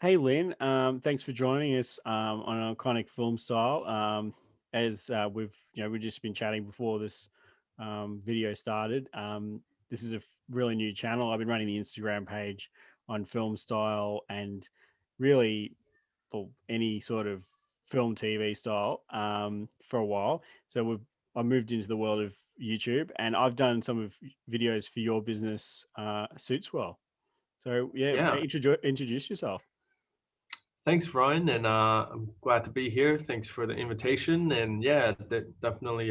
Hey Lynn, thanks for joining us on Iconic Film Style. As we've just been chatting before this video started. This is a really new channel. I've been running the Instagram page on Film Style and really for any sort of film TV style for a while. So I moved into the world of YouTube and I've done some of videos for your business, SuitsWell. So yeah, Yeah, introduce yourself. thanks, Ryan, and I'm glad to be here. Thanks for the invitation, and yeah, definitely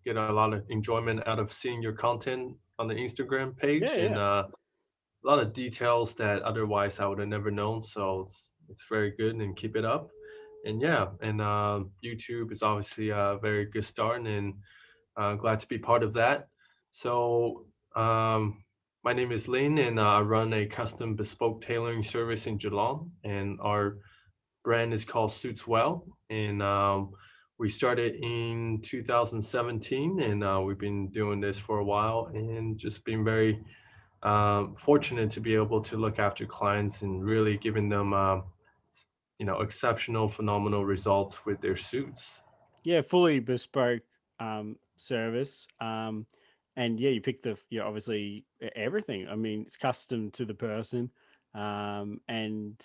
get a lot of enjoyment out of seeing your content on the Instagram Yeah, page, and yeah. a lot of details that otherwise I would have never known. So it's very good, and keep it up. And yeah, and YouTube is obviously a very good start, and glad to be part of that. So, my name is Lin, and I run a custom bespoke tailoring service in Geelong, and our brand is called SuitsWell. And we started in 2017, and we've been doing this for a while, and just been very fortunate to be able to look after clients and really giving them, exceptional, phenomenal results with their suits. Yeah, fully bespoke service. And yeah, you pick obviously everything. I mean, it's custom to the person. And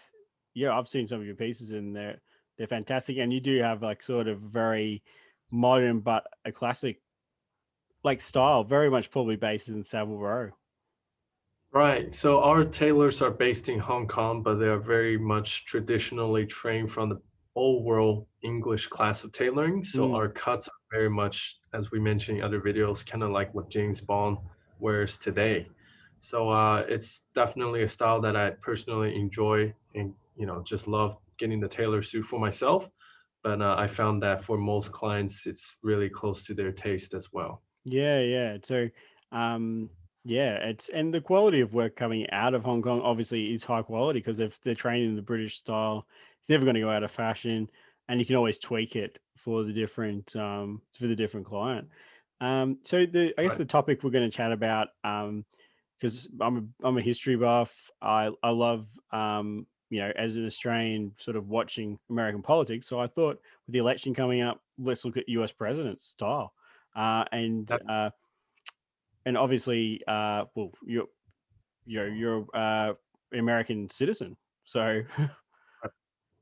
yeah, I've seen some of your pieces and they're fantastic. And you do have like sort of very modern but a classic like style, very much probably based in Savile Row. Right. So our tailors are based in Hong Kong, but they are very much traditionally trained from the old world English class of tailoring. So Mm. our cuts are very much, as we mentioned in other videos, kind of like what James Bond wears today. So it's definitely a style that I personally enjoy and just love getting the tailor suit for myself. But I found that for most clients, it's really close to their taste as well. Yeah, yeah. So, um, yeah, it's and the quality of work coming out of Hong Kong obviously is high quality because if they're trained in the British style, it's never going to go out of fashion, and you can always tweak it for the different client. So I guess Right. the topic we're going to chat about, because I'm a history buff. I love as an Australian sort of watching American politics. So I thought with the election coming up, let's look at U.S. presidents style. Uh, and That, uh, and obviously, well, you're an American citizen, so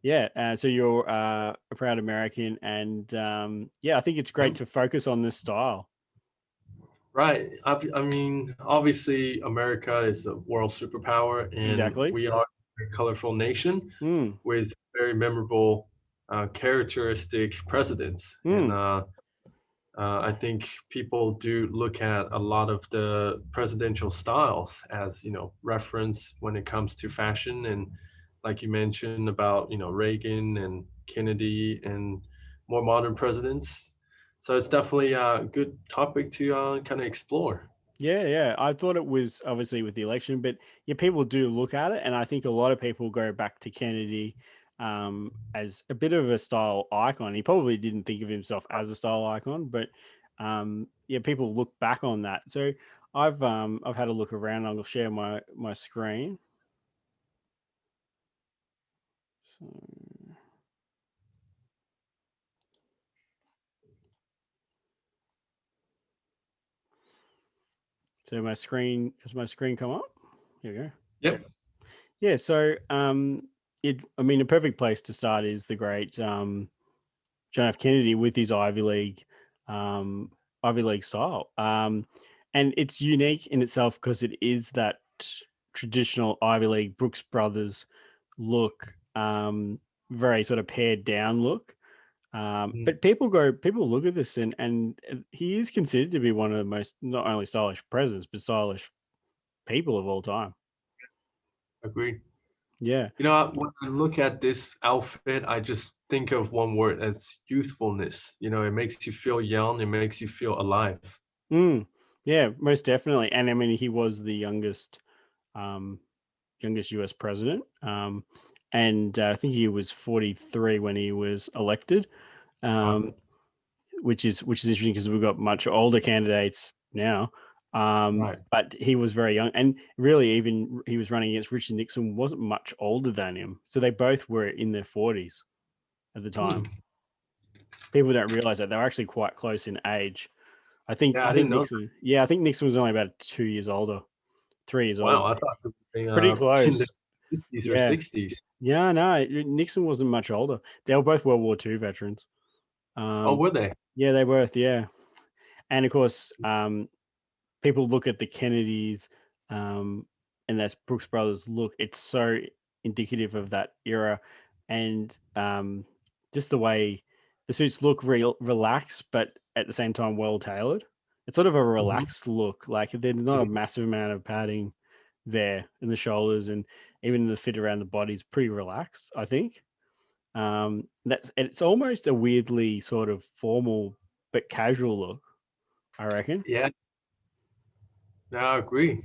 yeah. So you're a proud American, and yeah, I think it's great to focus on this style. Right. I mean, obviously, America is a world superpower, and Exactly. we are a colorful nation Mm, with very memorable, characteristic presidents. And mm. I think people do look at a lot of the presidential styles as reference when it comes to fashion, and like you mentioned about Reagan and Kennedy and more modern presidents. So it's definitely a good topic to kind of explore. Yeah, yeah. I thought it was obviously with the election, but yeah, people do look at it, and I think a lot of people go back to Kennedy as a bit of a style icon. He probably didn't think of himself as a style icon, but yeah, people look back on that. So I've had a look around. I'll share my screen. So, so my screen has my screen come up? Here we go. Yep. Yeah. So I mean, a perfect place to start is the great John F. Kennedy with his um, Ivy League style, and it's unique in itself because it is that traditional Ivy League Brooks Brothers look, very sort of pared down look. Mm, But people look at this and he is considered to be one of the most not only stylish presidents but stylish people of all time. agreed. Yeah. When I look at this outfit, I just think of one word as youthfulness. It makes you feel young, it makes you feel alive. Mm, yeah, most definitely. And I mean, he was the um, youngest U.S. president, and I think he was 43 when he was elected, Wow. um, which is interesting because we've got much older candidates now. Right. But he was very young, and really, even he was running against Richard Nixon, wasn't much older than him. So they both were in their 40s at the Hmm. time. People don't realize that they were actually quite close in age. I think Yeah, I I think didn't know. Nixon, yeah, I think Nixon was only about 2 years older, 3 years Wow, older. I thought they were Pretty in the close. 50s or Yeah. 60s. Yeah, no, Nixon wasn't much older. They were both World War II veterans. Oh, Um, were they? yeah, they both, yeah. And of course, people look at the Kennedys, um, and that's Brooks Brothers look. It's so indicative of that era, and just the way the suits look real relaxed, but at the same time well tailored. It's sort of a Mhm, relaxed look. Like there's not a mhm. massive amount of padding there in the shoulders, and even the fit around the body is pretty relaxed, I think. That's it's almost a weirdly sort of formal but casual look, I reckon. Yeah, yeah, I agree.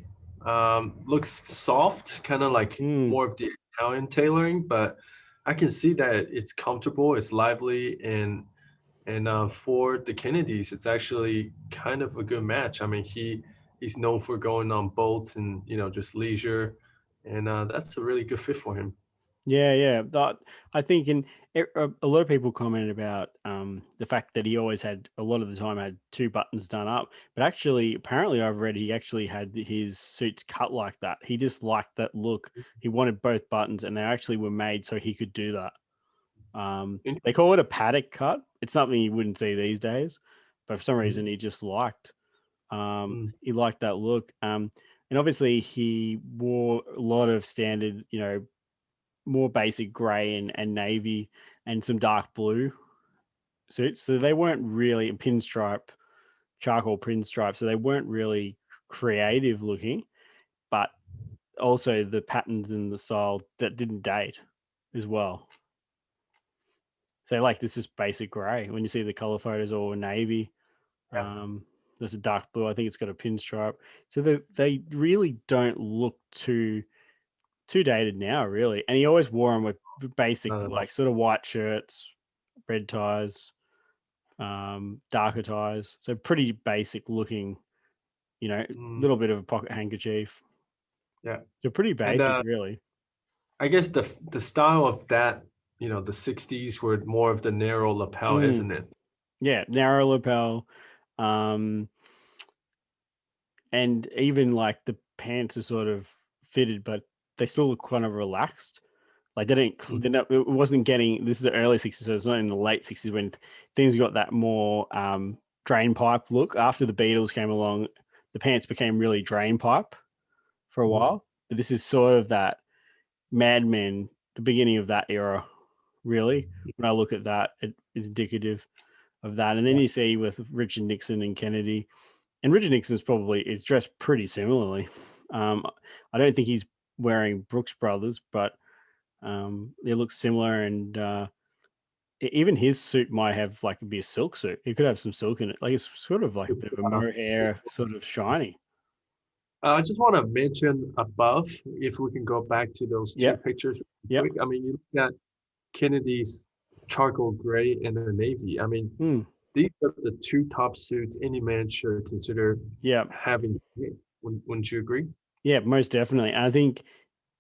Looks soft, kind of like Mm. more of the Italian tailoring, but I can see that it's comfortable, it's lively, and for the Kennedys, it's actually kind of a good match. I mean, he's known for going on boats and just leisure, and that's a really good fit for him. Yeah, yeah. That I think, and a lot of people commented about the fact that he always had a lot of the time had two buttons done up, but actually, apparently, I've read he actually had his suits cut like that. He just liked that look. He wanted both buttons, and they actually were made so he could do that. They call it a paddock cut. It's something you wouldn't see these days, but for some Mhm. reason, Mm, he liked that look. And obviously, he wore a lot of standard, more basic gray and navy and some dark blue suits. So they weren't really pinstripe, charcoal pinstripe. So they weren't really creative looking, but also the patterns and the style that didn't date as well. So like this is basic gray. When you see the color photos or navy, yeah. um, there's a dark blue. I think it's got a pinstripe. So they really don't look too dated now, really. And he always wore them with basic, No, no, no. like sort of white shirts, red ties, darker ties. So pretty basic looking, Mm, little bit of a pocket handkerchief. yeah. So pretty And basic, really. I guess the style of that, the 60s were more of the narrow lapel, Mm, isn't it? yeah, narrow lapel, um, and even like the pants are sort of fitted, but they still look kind of relaxed. Like they didn't, Mm, they're not, it wasn't getting. This is the early '60s, so it's not in the late '60s when things got that more drain pipe look. After the Beatles came along, the pants became really drain pipe for a mhm. while. But this is sort of that Mad Men, the beginning of that era, really. When I look at that, it's indicative of that. And then Yeah. you see with Richard Nixon and Kennedy, and Richard Nixon's probably is dressed pretty similarly. Um, I don't think he's wearing Brooks Brothers, but they look similar, and even his suit might have like be a silk suit. It could have some silk in it, like it's sort of like a bit of a Uh, mohair, sort of shiny. I just want to mention above, if we can go back to those two Yep, pictures yep, quick. I mean, you look at Kennedy's charcoal gray and the navy. I mean, mm, these are the two top suits any man should consider yep, having. Wouldn't you agree? yeah, most definitely. And I think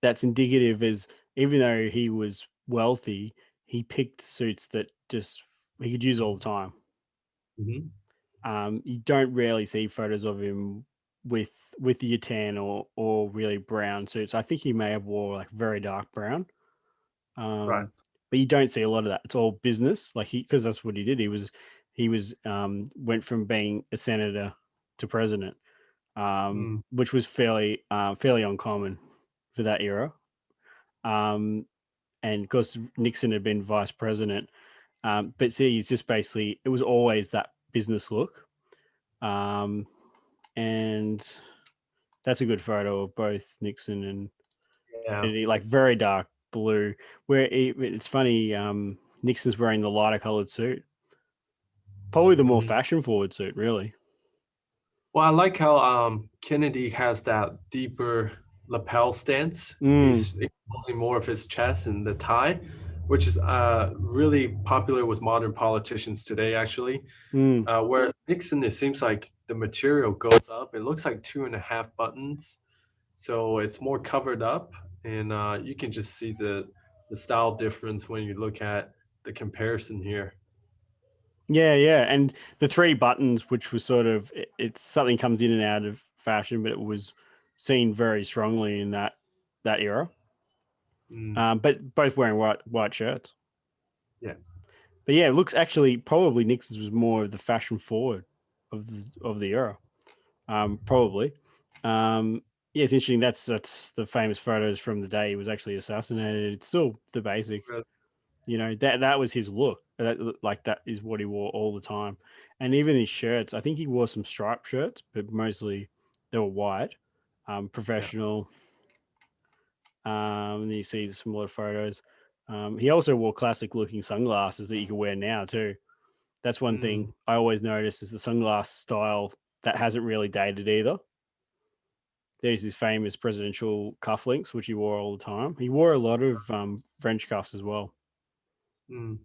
that's indicative, is even though he was wealthy, he picked suits that just he could use all the time. Hmm. You don't rarely see photos of him with the tan or really brown suits. I think he may have wore like very dark brown. Right. But you don't see a lot of that. It's all business, like because that's what he did. He went from being a senator to president, Mm, which was fairly uncommon for that era. Um, and of course Nixon had been vice president. But see, it's just basically it was always that business look. Um, and that's a good photo of both Nixon and yeah. Kennedy, like very dark blue. Where it's funny, Nixon's wearing the lighter colored suit, probably the more Mhm. fashion forward suit, really. Well, I like how Kennedy has that deeper lapel stance. Mm, He's exposing more of his chest and the tie, which is really popular with modern politicians today, actually. Mm. Whereas Nixon, it seems like the material goes up. It looks like two and a half buttons, so it's more covered up, and you can just see the style difference when you look at the comparison here. Yeah, yeah, and the three buttons, which was sort of it's something comes in and out of fashion, but it was seen very strongly in that era. Mm, But both wearing white shirts. yeah. But yeah, it looks actually probably Nixon's was more of the fashion forward of the era. Probably. Yeah, it's interesting. That's the famous photos from the day he was actually assassinated. It's still the basic. Really. That was his look. Like that is what he wore all the time, and even his shirts. I think he wore some striped shirts, but mostly they were white. Yeah. Professional. And you see some more photos. He also wore classic looking sunglasses that you can wear now too. That's one Mm, thing I always notice is the sunglass style that hasn't really dated either. There's his famous presidential cufflinks, which he wore all the time. He wore a lot of French cuffs as well. mm.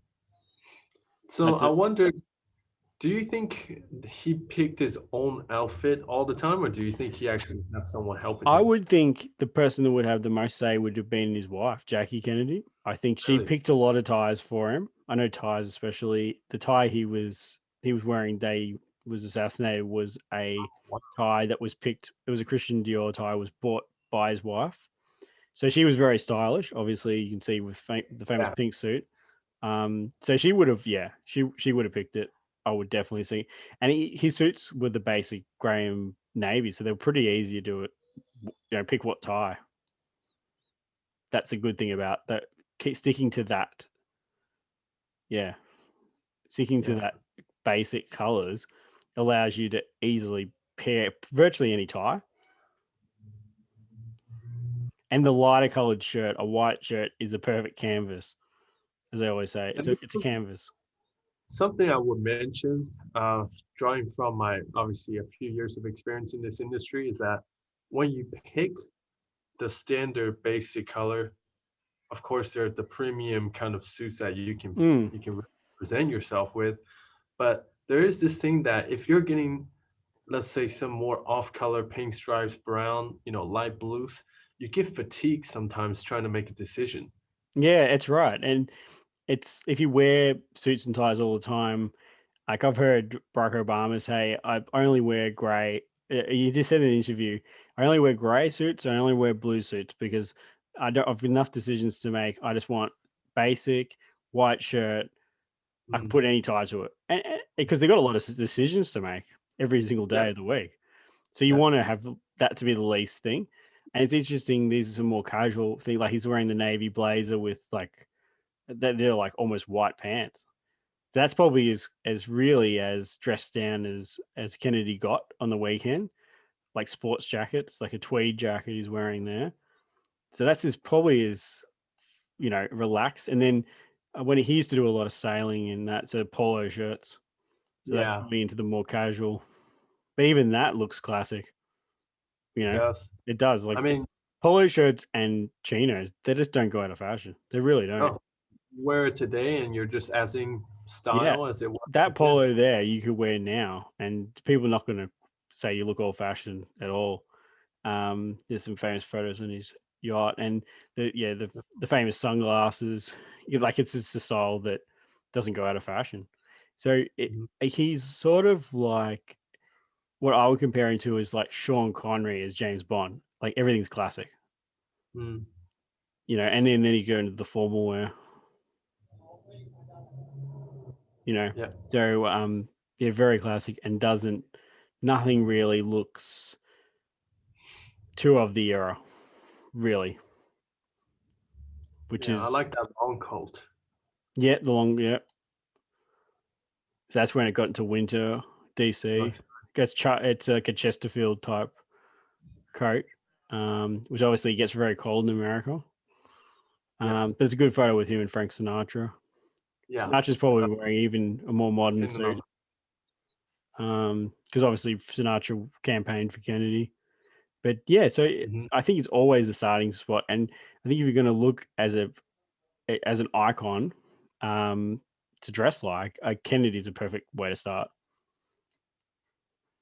So That's I it. wonder, do you think he picked his own outfit all the time, or do you think he actually had someone helping I him? would think the person that would have the most say would have been his wife, Jackie Kennedy. I think she Really? picked a lot of ties for him. I know ties, especially the tie he was wearing day he was assassinated was a Wow. tie that was picked. It was a Christian Dior tie, was bought by his wife. So she was very stylish. Obviously, you can see with the famous Yeah. pink suit. So she would have, yeah, she would have picked it. I would definitely see. And his suits were the basic grey and navy, so they were pretty easy to do it. Pick what tie. That's a good thing about that. Keep sticking to that. Yeah, sticking to Yeah. that basic colors allows you to easily pair virtually any tie. And the lighter colored shirt, a white shirt, is a perfect canvas, as I always say. And It's a canvas. something I would mention, drawing from my obviously a few years of experience in this industry, is that when you pick the standard basic color, of course, there are the premium kind of suits that Mm. you can present yourself with, but there is this thing that if you're getting, let's say, some more off-color pink stripes, brown, light blues, you get fatigued sometimes trying to make a decision. Yeah, it's right. And it's if you wear suits and ties all the time, like I've heard Barack Obama say, I only wear grey. He just said in an interview, I only wear grey suits. I only wear blue suits because I've enough decisions to make. I just want basic white shirt. I can Mm, put any tie to it, and because they've got a lot of decisions to make every single yeah, day of the week. So you yeah, want to have that to be the least thing. And it's interesting. These are some more casual things. Like he's wearing the navy blazer with like they're like almost white pants. That's probably as really as dressed down as Kennedy got on the weekend, like sports jackets, like a tweed jacket he's wearing there. So that's as probably as relaxed. And then when he used to do a lot of sailing and that, so polo shirts. So that's yeah. probably into the more casual. But even that looks classic. You It know, does. it does. I Like mean, polo shirts and chinos, they just don't go out of fashion. They really don't. no, wear it today and you're just as in Yeah, style as it was that back then. polo there you could wear now, and people are not going to say you look old fashioned at all. There's some famous photos on his yacht, and the famous sunglasses. Like it's just a style that doesn't go out of fashion. So Mhm. he's sort of like what I would compare him to is like Sean Connery as James Bond. Like everything's classic, Mm, and then you go into the formal wear, you know. yeah. So yeah, very classic, and doesn't nothing really looks too of the era, really, which Yeah, I is like that long coat. yeah, the long yeah. So that's when it got into winter, DC. Looks It's like a Chesterfield type coat, which obviously gets very cold in America. yeah, But it's a good photo with him and Frank Sinatra. yeah. Sinatra's probably wearing even a more modern Depending on suit, because obviously Sinatra campaigned for Kennedy. But yeah, so mhm, I think it's always a starting spot, and I think if you're going to look as an icon to dress like, Kennedy is a perfect way to start,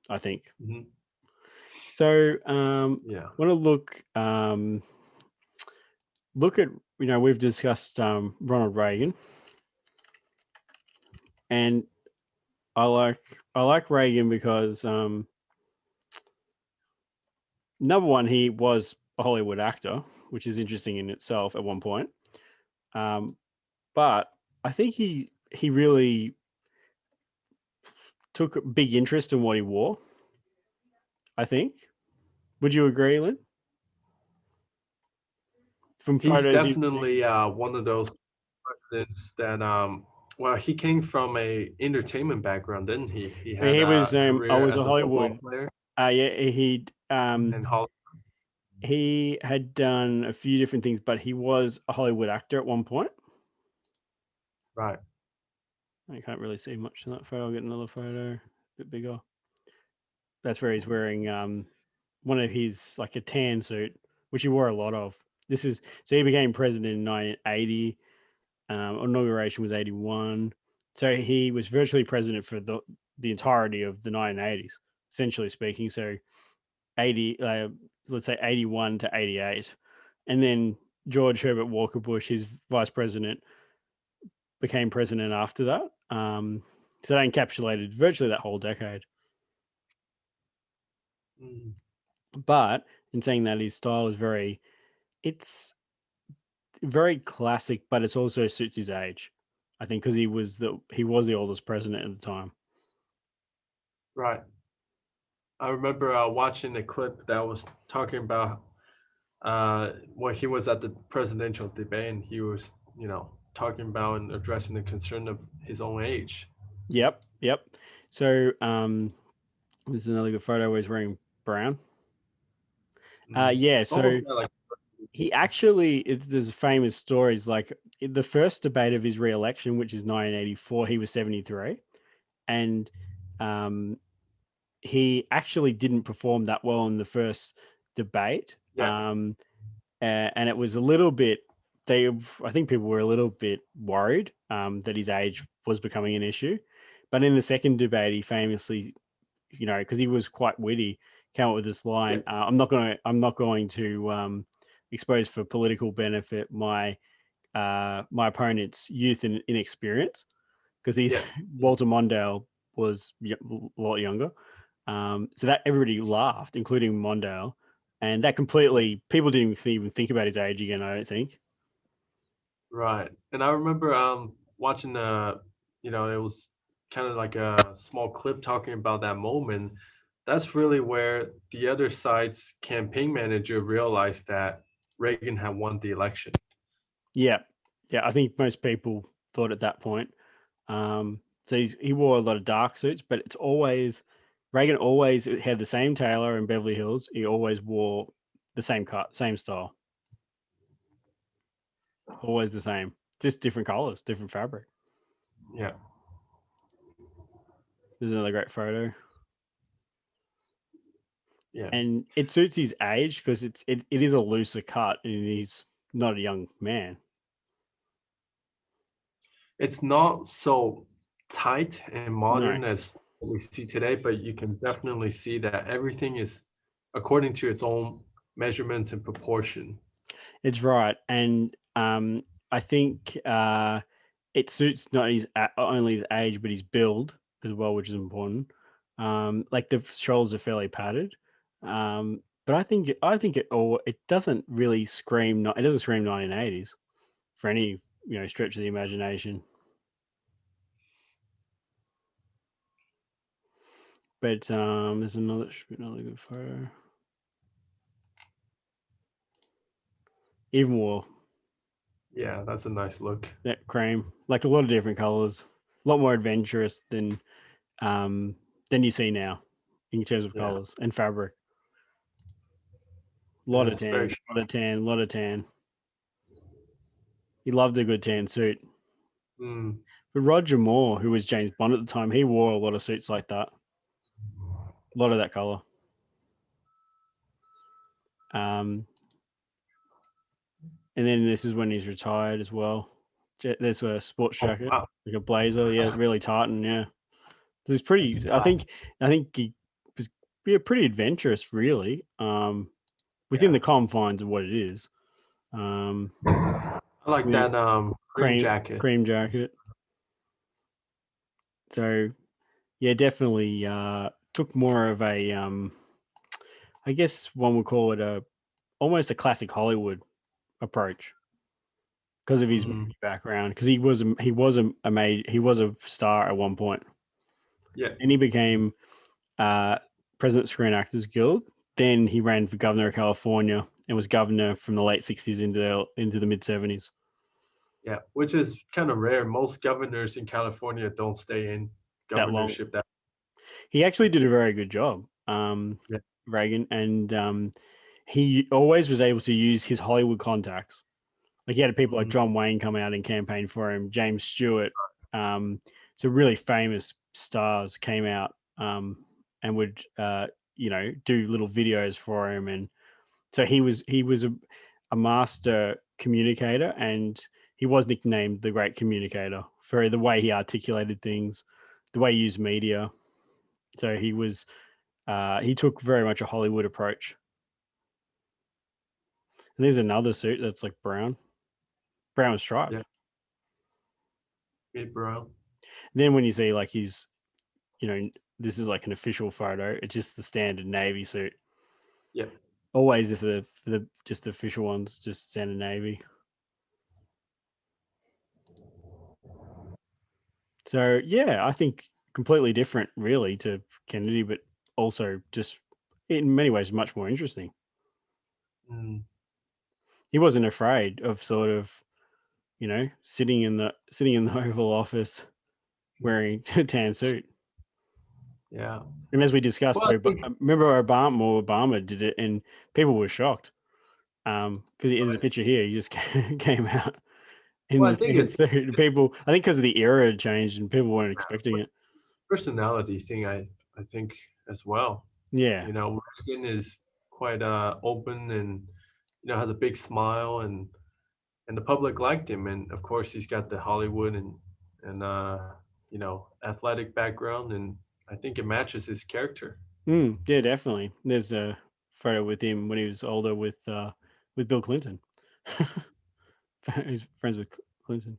I think. Mhm. So Yeah. want to look at, we've discussed Ronald Reagan, and I like Reagan because number one, he was a Hollywood actor, which is interesting in itself at one point. But I think he really took a big interest in what he wore. I think. Would you agree, Lynn? From He's photos you've seen, definitely one of those presidents that well, he came from a entertainment background, didn't he? He had he was. a I career was a as a football Hollywood. player Yeah, and Hollywood. he had done a few different things, but he was a Hollywood actor at one point. Right. I can't really see much in that photo. I'll get another photo, a bit bigger. That's where he's wearing one of his, like, a tan suit, which he wore a lot of. This is so he became president in 1980. Inauguration was 81. So he was virtually president for the entirety of the 1980s, essentially speaking. So 80, let's say 81 to 88, and then George Herbert Walker Bush, his vice president, became president after that. So that encapsulated virtually that whole decade. Mm. But in saying that, his style is it's very classic, but it also suits his age. I think because he was the oldest president at the time. Right. I remember watching a clip that was talking about well, he was at the presidential debate and he was, talking about and addressing the concern of his own age. Yep, yep. So this is another good photo where he's wearing brown. Mm. Yeah. So Almost like he actually, there's famous stories like in the first debate of his re-election, which is 1984. He was 73, and um, he actually didn't perform that well in the first debate. yeah, And it was a little bit. I think people were a little bit worried that his age was becoming an issue. But in the second debate, he famously, because he was quite witty, came up with this yeah, line: "I'm not going to expose for political benefit my opponent's youth and inexperience," because he's yeah. Mhm. Walter Mondale was a lot younger. So that everybody laughed, including Mondale, and that completely people didn't even think about his age again. I don't think. Right. And I remember watching it was kind of like a small clip talking about that moment. That's really where the other side's campaign manager realized that Reagan had won the election. Yeah, yeah. I think most people thought at that point. So he wore a lot of dark suits, but it's always Reagan always had the same tailor in Beverly Hills. He always wore the same cut, same style, always the same, just different colors, different fabric. Yeah. There's another great photo, Yeah. and it suits his age because it is a looser cut, and he's not a young man. It's not so tight and No, modern as what we see today, but you can definitely see that everything is according to its own measurements and proportion. it's right, and I think it suits not only his age but his build as well, which is important. Like the shoulders are fairly padded, but I think it doesn't really scream. It doesn't scream 1980s for any stretch of the imagination. But there's another good photo. Even more Yeah, that's a nice look. that cream, like a lot of different colors, a lot more adventurous than you see now in terms of Yeah, colors and fabric. A and lot of it's very tan, a lot of tan, a lot of tan. He loved a good tan suit. mm, But Roger Moore, who was James Bond at the time, he wore a lot of suits like that. A lot of that color. Um, and then this is when he's retired as well. There's a sports Oh, jacket, wow. like a blazer. Yeah, really tight and yeah. It's That's pretty. class. I think he was yeah pretty adventurous, really. Within Yeah. the confines of what it is. Um, I like we that cream jacket. cream It's- jacket. So yeah, definitely took more of a I guess one would call it a almost a classic Hollywood approach because of his movie mm, background. Because he was a star at one point, yeah. and he became president of Screen Actors Guild. Then he ran for governor of California and was governor from the late '60s into the mid '70s. Yeah, which is kind of rare. Most governors in California don't stay in That long. governorship that. He actually did a very good job, Yeah. Reagan, and he always was able to use his Hollywood contacts. Like he had people like Mm, John Wayne come out and campaign for him, James Stewart. So really famous stars came out and would do little videos for him, and so he was a master communicator, and he was nicknamed the Great Communicator for the way he articulated things, the way he used media. So he took very much a Hollywood approach. And there's another suit that's like brown striped. yeah, Big Brown. And then when you see like you know, this is like an official photo. It's just the standard navy suit. Yeah. Always if the just the official ones, just standard navy. So yeah, I think completely different really to Kennedy, but also just in many ways much more interesting. Mm, He wasn't afraid of sort of, sitting in the Oval Office wearing a tan suit. yeah. And as we discussed, Well, I think remember Obama did it, and people were shocked because there's a right. picture here. He just came out in Well, I the think tan it's suit. People, I think, because of the era had changed and people weren't expecting it. personality thing. I think as well. Yeah. You know, Ruskin is quite open and has a big smile and the public liked him and of course he's got the Hollywood and athletic background and I think it matches his character. Yeah, definitely. There's a photo with him when he was older with Bill Clinton. He's friends with Clinton.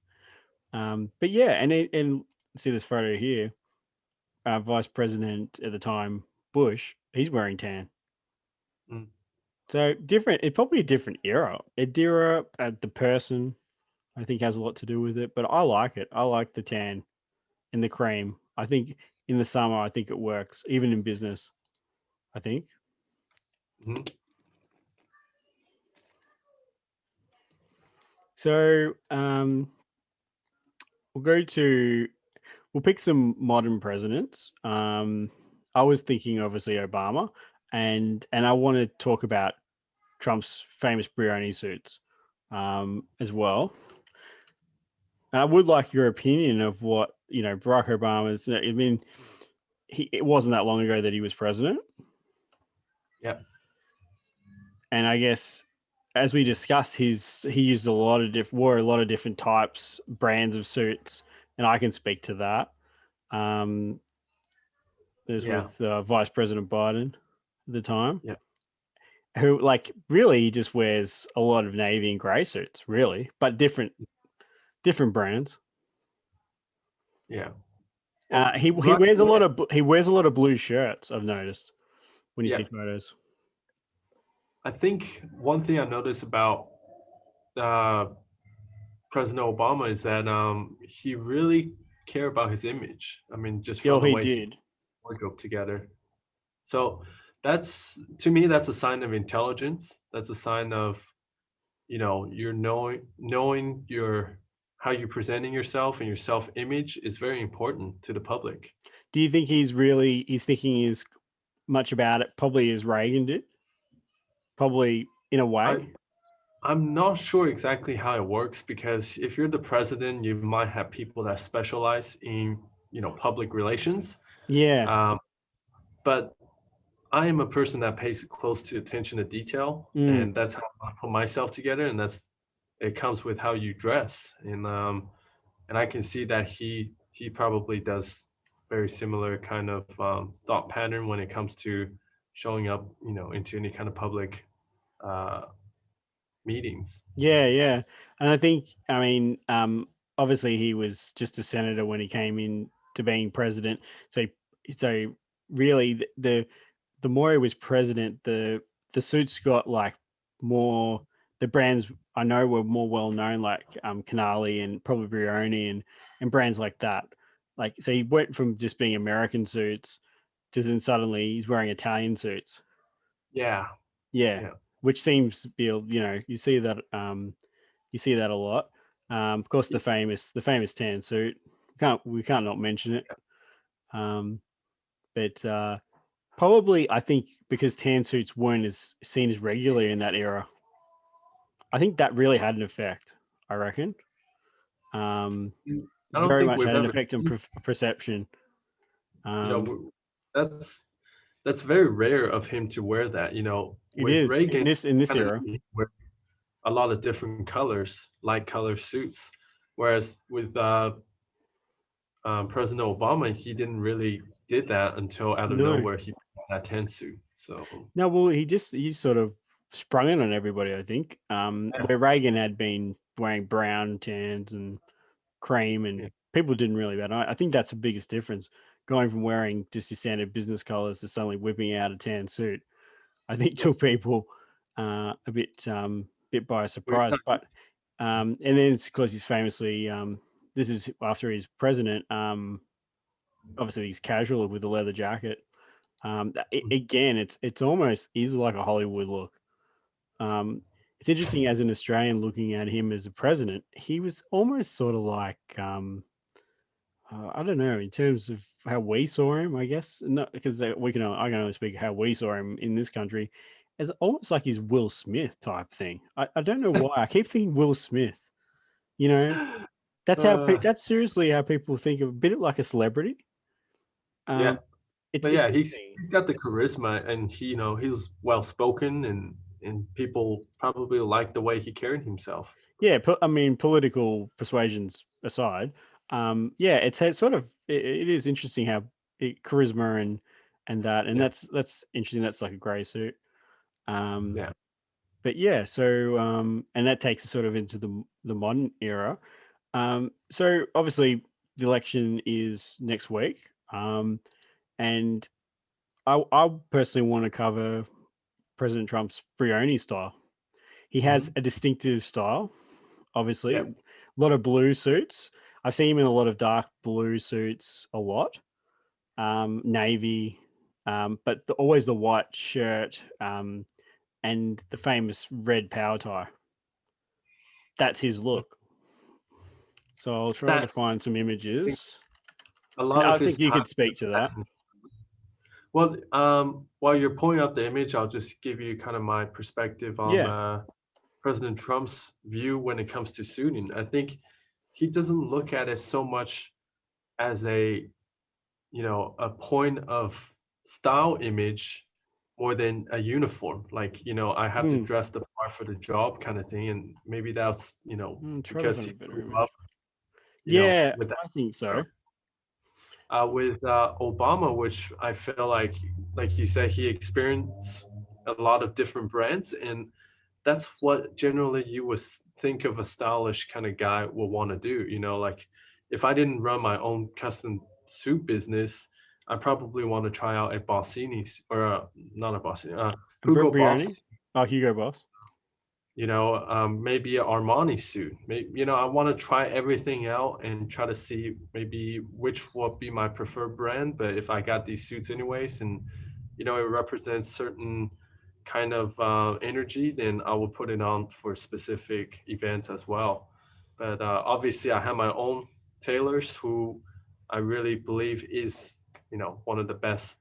But yeah, and see this photo here. Vice President at the time, Bush, he's wearing tan. Mm, So different. It's probably a different era. The person, I think, has a lot to do with it. But I like it. I like the tan and the cream. I think in the summer, I think it works, even in business. I think. mhm. So we'll go to we'll pick some modern presidents. I was thinking obviously Obama, and I want to talk about Trump's famous Brioni suits as well. And I would like your opinion of what Barack Obama's. I mean, it wasn't that long ago that he was president, Yeah. and I guess as we discussed, he used wore a lot of different types, brands of suits, and I can speak to that. Um, there's Yeah. with Vice President Biden at the time, Yeah. who like really he just wears a lot of navy and grey suits, really, but different brands. Yeah. Well, He right wears a away, lot of he wears a lot of blue shirts. I've noticed when you yeah. see photos. I think one thing I noticed about uh, President Obama is that he really cared about his image. I mean, just Oh, from the he way he did. wardrobe together. So that's to me, that's a sign of intelligence. That's a sign of you're knowing your how you're presenting yourself and your self image is very important to the public. Do you think he's thinking as much about it probably as Reagan did? Probably in a I way. I'm not sure exactly how it works because if you're the president, you might have people that specialize in public relations. Yeah. Um, but I am a person that pays close to attention to detail, Mm. and that's how I put myself together, and that's it comes with how you dress, and I can see that he probably does very similar kind of thought pattern when it comes to showing up, into any kind of public uh, meetings. Yeah, yeah. And I think, I mean, obviously he was just a senator when he came in to being president. So, so really, the more he was president, the suits got like more. The brands I know were more well known, like Canali and probably Brioni and brands like that. Like, so he went from just being American suits to then suddenly he's wearing Italian suits. Yeah, Yeah, yeah, which seems to be, you see that a lot. Of course, yeah, the famous tan suit. We can't not mention it. Um, but probably I think because tan suits weren't as seen as regularly in that era, I think that really had an effect. I reckon. Um, mm, I don't Very think much we've had an ever effect on seen, perception. you know, Um, that's very rare of him to wear that. it With is Reagan, in this kind of era. see him wear a lot of different colors, light color suits, whereas with President Obama, he didn't really did that until out of No, nowhere he put on that tan suit. So no. Well, he sort of sprung it on everybody. I think. yeah, Where Reagan had been wearing brown tans and cream, and yeah, people didn't really bat. I think that's the biggest difference. Going from wearing just your standard business colors to suddenly whipping out a tan suit, I think yeah. took people a bit by We're surprise. not But used and then it's because he's famously this is after he's president. Obviously he's casual with the leather jacket. to- Again, it's almost is like a Hollywood look. Um, it's interesting as an Australian looking at him as a president, he was almost sort of like I don't know in terms of how we saw him. I guess not because I can only speak how we saw him in this country, as almost like his Will Smith type thing. I don't know why I keep thinking Will Smith. You know, Uh, that's seriously how people think of a bit like a celebrity. yeah, Um, it's but yeah, he's interesting. he's got the charisma, and he's well spoken, and people probably like the way he carried himself. Yeah, I mean, political persuasions aside, yeah, it's sort of it is interesting how charisma and that, and Yeah, that's interesting. That's like a grey suit. Um, yeah. but yeah, so and that takes us sort of into the modern era. So obviously the election is next week, and I personally want to cover President Trump's Brioni style. He has Mhm. a distinctive style, obviously. Yeah. A lot of blue suits. I've seen him in a lot of dark blue suits a lot. Navy, but always the white shirt, and the famous red power tie. That's his look. So I'll try to Satin. find some I think images. a And lot I of his think you time could speak was to that. satin. Well, while you're pulling up the image, I'll just give you kind of my perspective on Yeah. President Trump's view when it comes to suiting. I think he doesn't look at it so much as a point of style image more than a uniform. Like, I have to Hmm. dress the part for the job kind of thing. And maybe that's, Try to because find he a better grew up, image. Yeah, with that. I think so. With Obama, which I feel like you said, he experienced a lot of different brands, and that's what generally you would think of a stylish kind of guy would want to do. Like if I didn't run my own custom suit business, I probably want to try out a Bossini's or not a Bossini, Hugo Boss. Brioni. Oh, Hugo Boss. Maybe an Armani suit. Maybe, I want to try everything out and try to see maybe which would be my preferred brand. But if I got these suits anyways, and it represents certain kind of energy, then I will put it on for specific events as well. But obviously, I have my own tailors who I really believe is one of the best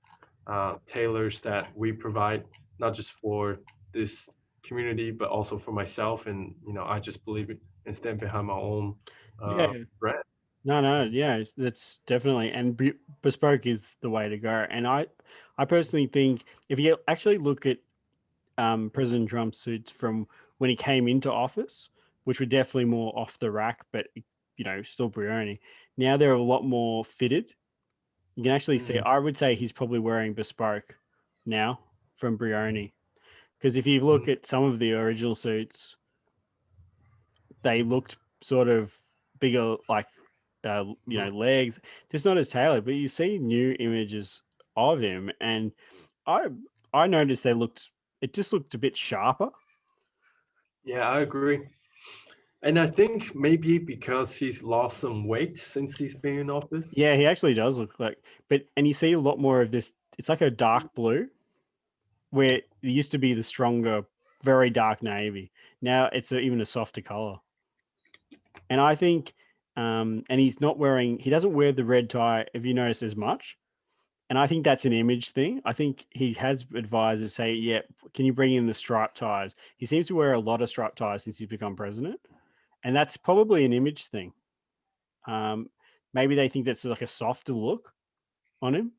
tailors that we provide, not just for this community, but also for myself. And I just believe it and stand behind my own Yeah. brand. No, no, yeah, that's definitely and bespoke is the way to go. And I personally think if you actually look at President Trump's suits from when he came into office which were definitely more off the rack, but still Brioni. Now they're a lot more fitted. You can actually see. Mm, I would say he's probably wearing bespoke now from Brioni, because if you mm, look at some of the original suits, they looked sort of bigger, like mm. legs, just not as tailored. But you see new images of him, and I I noticed it just looked a bit sharper. Yeah, I agree. And I think maybe because he's lost some weight since he's been in office. Yeah, he actually does look like, and you see a lot more of this. It's like a dark blue, where it used to be the stronger, very dark navy. Now it's even a softer color. And I think, and he doesn't wear the red tie, if you notice, as much. And I think that's an image thing. I think he has advisors say, yeah, can you bring in the striped ties? He seems to wear a lot of striped ties since he's become president. And that's probably an image thing. Um, Maybe they think that's like a softer look on him.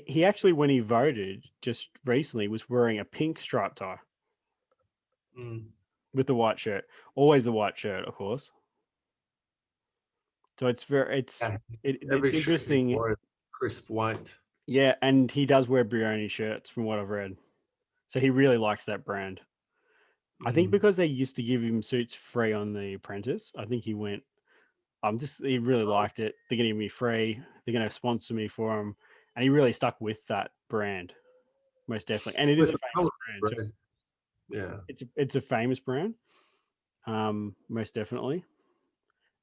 He actually, when he voted just recently, was wearing a pink striped tie Mm. with the white shirt. Always the white shirt, of course. So Yeah, it's every shirt he interesting. wore is crisp white. Yeah, and he does wear Brioni shirts from what I've read. So he really likes that brand. I think Mm. because they used to give him suits free on The Apprentice, I think he went, he really Oh, liked it. They're going to give me free. They're going to sponsor me for him. And he really stuck with that brand, most definitely. And it is with a a famous colorful brand too. bread. Yeah. It's a famous brand, most definitely.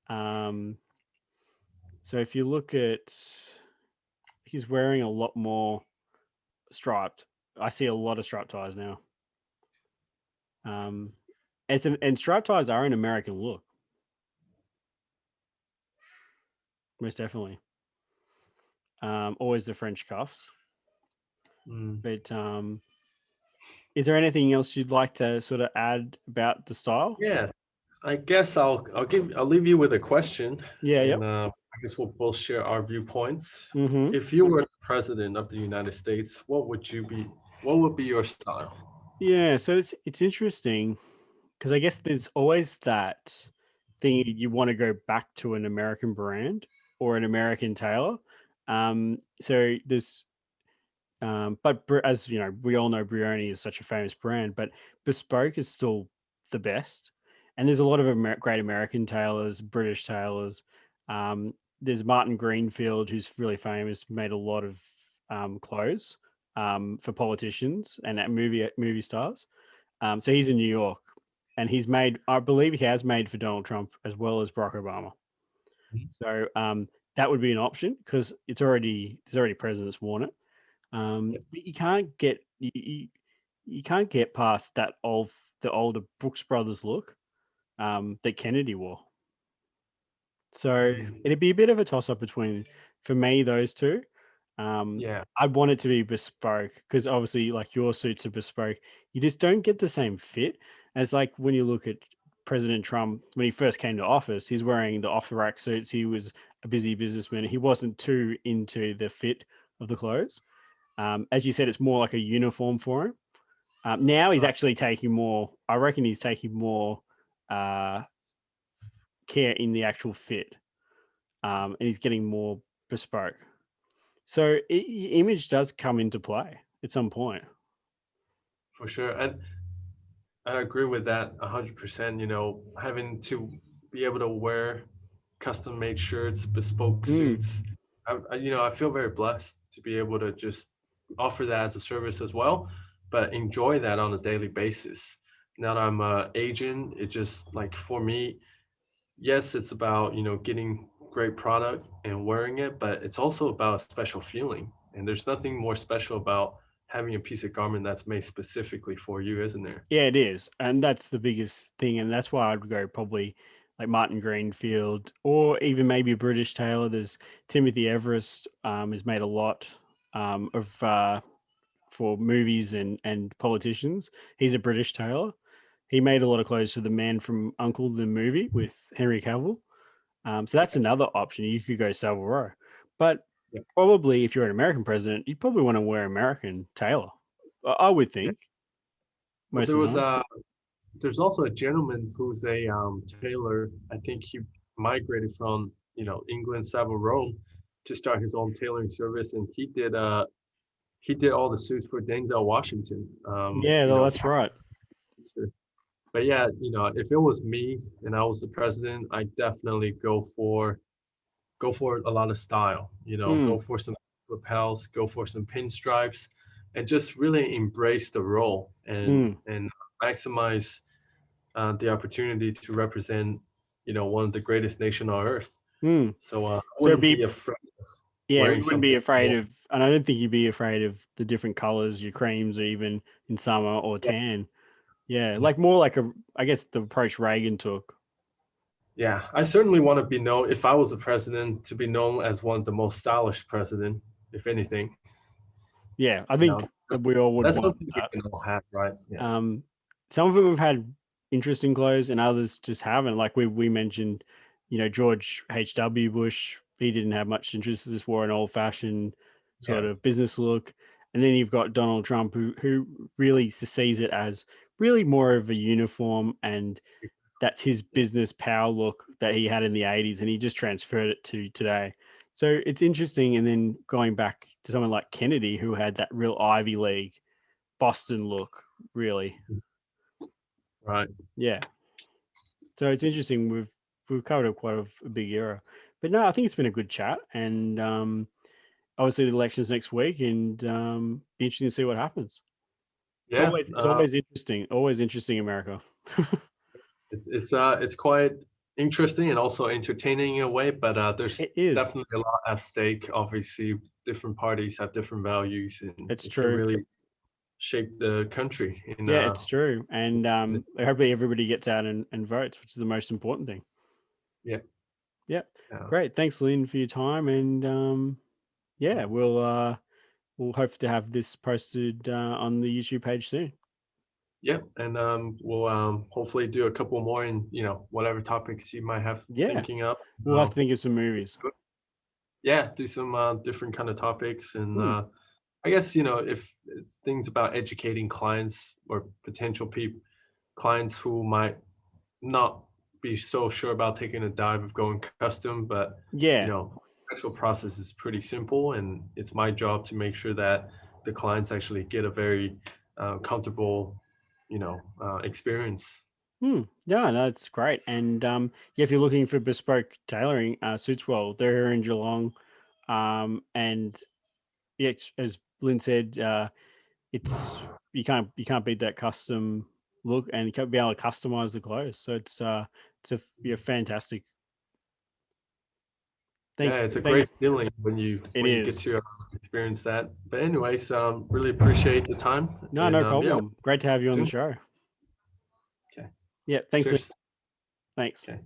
Um, so if you look at, he's wearing a lot more striped. I see a lot of striped ties now. Um, and striped ties are an American look, most definitely. Always the French cuffs. Mm. But is there anything else you'd like to sort of add about the style? Yeah. I guess I'll leave you with a question, Yeah. and Yep. I guess we'll both share our viewpoints. Mm-hmm. If you were the president of the United States, what would you be? What would be your style? Yeah. So it's interesting because I guess there's always that thing you want to go back to an American brand or an American tailor. So there's but as you know, we all know Brioni is such a famous brand, but bespoke is still the best. And there's a lot of great American tailors, British tailors. Um, there's Martin Greenfield, who's really famous, made a lot of clothes for politicians and at movie stars. So he's in New York, and I believe, he has made for Donald Trump as well as Barack Obama. Mhm. So that would be an option because there's already presidents worn it. Yeah. But you can't get past the older Brooks Brothers look that Kennedy wore. So Mm. it'd be a bit of a toss up between, for me, those two. Um, Yeah. I'd want it to be bespoke because obviously, like, your suits are bespoke. You just don't get the same fit as, like, when you look at President Trump when he first came to office. He's wearing the off the rack suits. He was a busy businessman. He wasn't too into the fit of the clothes. As you said, it's more like a uniform for him. Now he's Right. actually taking more. I reckon he's taking more uh, care in the actual fit, and he's getting more bespoke. So image does come into play at some point. For sure. And I agree with that 100%. You know, having to be able to wear custom made shirts, bespoke Mm. suits. I feel very blessed to be able to just offer that as a service as well, but enjoy that on a daily basis. Now that I'm a agent, it just like for me, yes, it's about, getting great product and wearing it, but it's also about a special feeling. And there's nothing more special about having a piece of garment that's made specifically for you, isn't there? Yeah, it is, and that's the biggest thing, and that's why I'd go probably like Martin Greenfield, or even maybe a British tailor. There's Timothy Everest, has made a lot of for movies and politicians. He's a British tailor. He made a lot of clothes for The Man from Uncle, the movie with Henry Cavill. So that's another option. You could go Savile Row, but Yeah. probably if you're an American president, you probably want to wear American tailor. I would Yeah. think Well, most of the time. there's also a gentleman who's a tailor. I think he migrated from England, Savile Row, to start his own tailoring service, and he did all the suits for Denzel Washington. Yeah, that's right. But yeah, if it was me and I was the president, I definitely go for a lot of style. Go Mm, for some lapels, go for some pinstripes, and just really embrace the role mm, and maximize the opportunity to represent one of the greatest nation on earth. mm. So I So it'd wouldn't be be, afraid of yeah, we wearing wouldn't be something afraid more. of, and I don't think you'd be afraid of the different colors, your creams, or even in summer or tan. Yeah, like more like I guess the approach Reagan took. Yeah, I certainly want to be known, if I was a president, to be known as one of the most stylish president, if anything. Yeah, I You know, think we all would that's want something we that. can all have, right? Yeah. Um, some of them have had interesting clothes, and others just haven't. Like we mentioned, George H.W. Bush, he didn't have much interest. Just wore an old fashioned sort Yeah. of business look. And then you've got Donald Trump, who really sees it as really more of a uniform, and that's his business power look that he had in the 80s, and he just transferred it to today. So it's interesting. And then going back to someone like Kennedy, who had that real Ivy League Boston look, really. Right. Yeah. So it's interesting. We've covered quite a big era, but no, I think it's been a good chat, and obviously the elections next week, and be interesting to see what happens. Yeah. It's always interesting. Always interesting, America. It's quite interesting and also entertaining in a way, but there's It is. definitely a lot at stake. Obviously, different parties have different values, and It's it can true. really shape the country in Yeah, it's true. And in- hopefully everybody gets out and votes, which is the most important thing. yeah. Yeah. Yeah. Great. Thanks, Lynn, for your time. And yeah, we'll hope to have this posted on the YouTube page soon. Yeah, and we'll hopefully do a couple more in whatever topics you might have Yeah. thinking of. We'll have to think of some movies. Yeah, do some different kind of topics, and Hmm. I guess if it's things about educating clients or potential people clients who might not be so sure about taking a dive of going custom, but Yeah. actual process is pretty simple, and it's my job to make sure that the clients actually get a very comfortable experience. Yeah, that's great. And yeah, if you're looking for bespoke tailoring, SuitsWell, they're here in Geelong. And yeah, as Lynn said, it's you can't beat that custom look, and you can't be able to customize the clothes. So it's a yeah, fantastic. Yeah, Thanks. it's a Thanks. great feeling It when you get is. to experience that. But anyways, really appreciate the time, No, and no yeah, problem. Great to have you on the soon. show. Okay, Yeah, thanks, Lynn. cheers. Thanks. Okay.